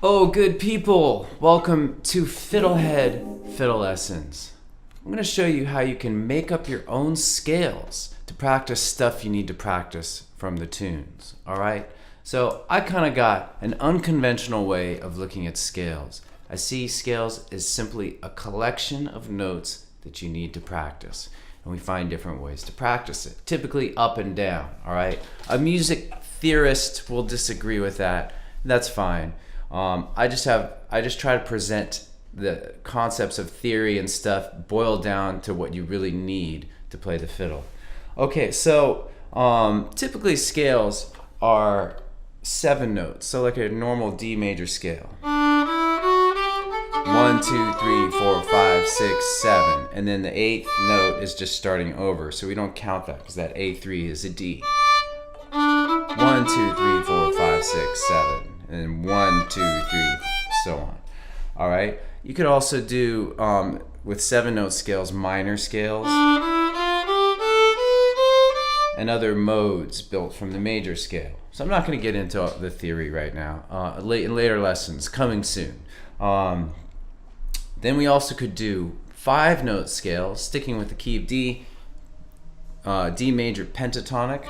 Oh, good people! Welcome to FiddleHed Fiddle Lessons. I'm going to show you how you can make up your own scales to practice stuff you need to practice from the tunes, alright? So I kind of got an unconventional way of looking at scales. I see scales as simply a collection of notes that you need to practice. And we find different ways to practice it, typically up and down, alright? A music theorist will disagree with that. That's fine. I just try to present the concepts of theory and stuff boiled down to what you really need to play the fiddle. Okay, so typically scales are 7 notes, so like a normal D major scale. 1, 2, 3, 4, 5, 6, 7, and then the 8th note is just starting over, so we don't count that because that A3 is a D. 1, 2, 3, 4, 5, 6, 7. And 1, 2, 3, so on. All right. You could also do with 7-note scales, minor scales, and other modes built from the major scale. So I'm not going to get into the theory right now. In later lessons, coming soon. Then we also could do 5-note scales, sticking with the key of D, D major pentatonic,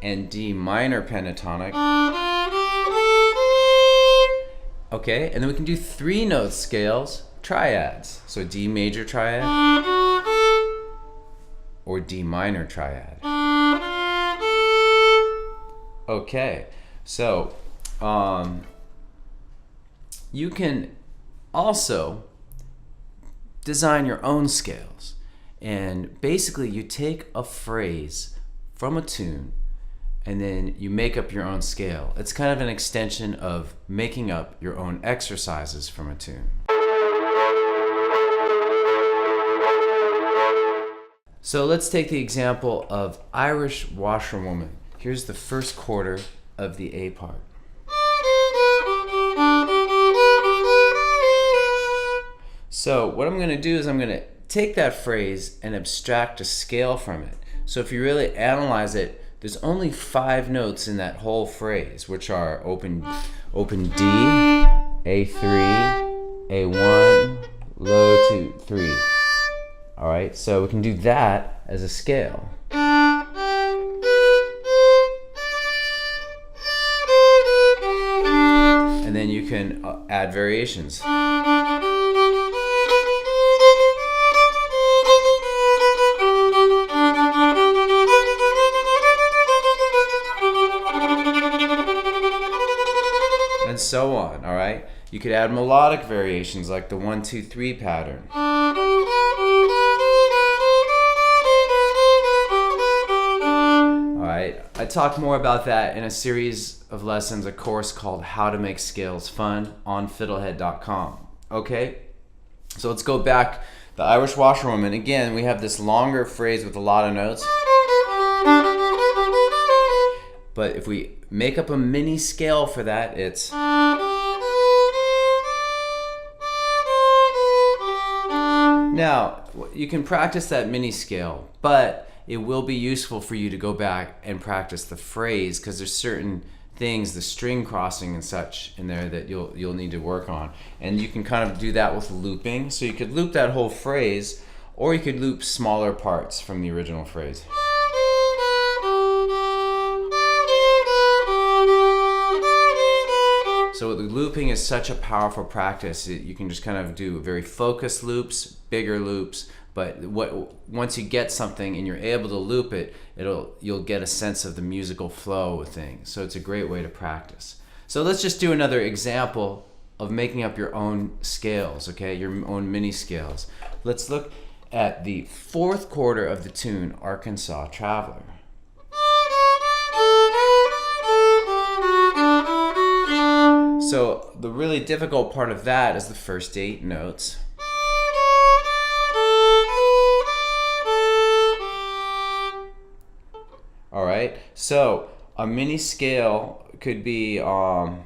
and D minor pentatonic. Okay, and then we can do 3-note scales, triads. So D major triad or D minor triad. Okay, so you can also design your own scales. And basically you take a phrase from a tune and then you make up your own scale. It's kind of an extension of making up your own exercises from a tune. So let's take the example of Irish Washerwoman. Here's the first quarter of the A part. So what I'm going to do is I'm going to take that phrase and abstract a scale from it. So if you really analyze it, there's only 5 notes in that whole phrase, which are open D, A3, A1, low 2, 3. All right, so we can do that as a scale. And then you can add variations. And so on, all right? You could add melodic variations like the 1, 2, 3 pattern. All right, I talk more about that in a series of lessons, a course called How to Make Scales Fun on FiddleHed.com. Okay, so let's go back. The Irish Washerwoman, again, we have this longer phrase with a lot of notes. But if we make up a mini scale for that, it's now you can practice that mini scale, but it will be useful for you to go back and practice the phrase because there's certain things, the string crossing and such in there that you'll need to work on. And you can kind of do that with looping. So you could loop that whole phrase, or you could loop smaller parts from the original phrase. So the looping is such a powerful practice. You can just kind of do very focused loops, bigger loops, but once you get something and you're able to loop it, you'll get a sense of the musical flow of things. So it's a great way to practice. So let's just do another example of making up your own scales, okay? Your own mini scales. Let's look at the 4th quarter of the tune, Arkansas Traveler. So the really difficult part of that is the first 8 notes. All right, so a mini scale could be so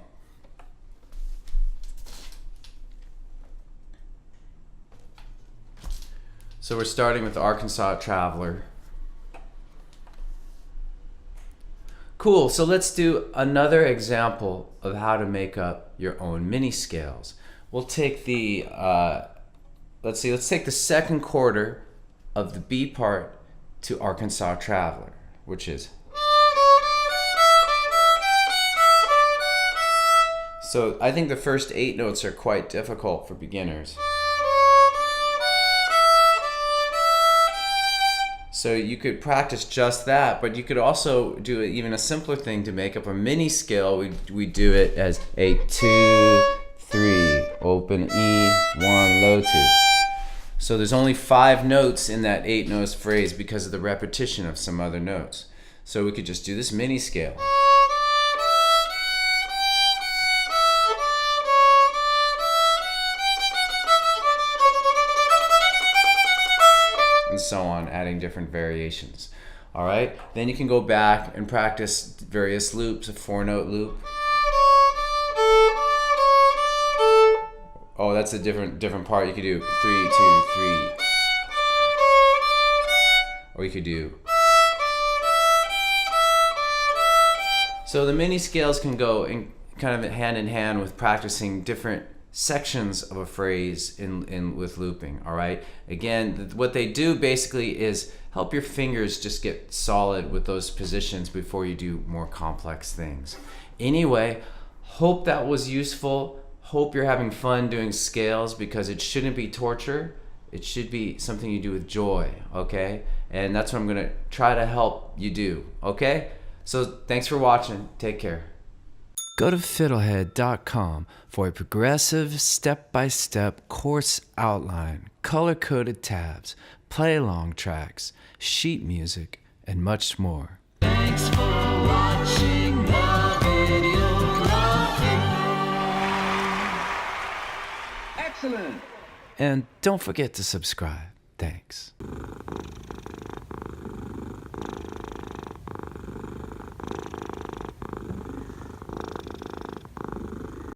we're starting with the Arkansas Traveler. Cool, so let's do another example of how to make up your own mini scales. We'll take the, let's take the second quarter of the B part to Arkansas Traveler, which is. So I think the first 8 notes are quite difficult for beginners. So you could practice just that, but you could also do even a simpler thing to make up a mini scale. We do it as a 2, 3, open E, 1, low 2. So there's only 5 notes in that 8 notes phrase because of the repetition of some other notes. So we could just do this mini scale. And so on, adding different variations. All right, then you can go back and practice various loops, a 4-note loop. Oh, that's a different part. You could do 3, 2, 3. Or you could do. So the mini scales can go in kind of hand in hand with practicing different sections of a phrase with looping. All right, again, what they do basically is help your fingers just get solid with those positions before you do more complex things. Anyway, hope that was useful. Hope you're having fun doing scales, because it shouldn't be torture. It should be something you do with joy, okay? And that's what I'm gonna try to help you do, okay? So thanks for watching. Take care. Go to FiddleHed.com for a progressive, step-by-step course outline, color-coded tabs, play-along tracks, sheet music, and much more. Thanks for watching the video. Excellent! And don't forget to subscribe. Thanks.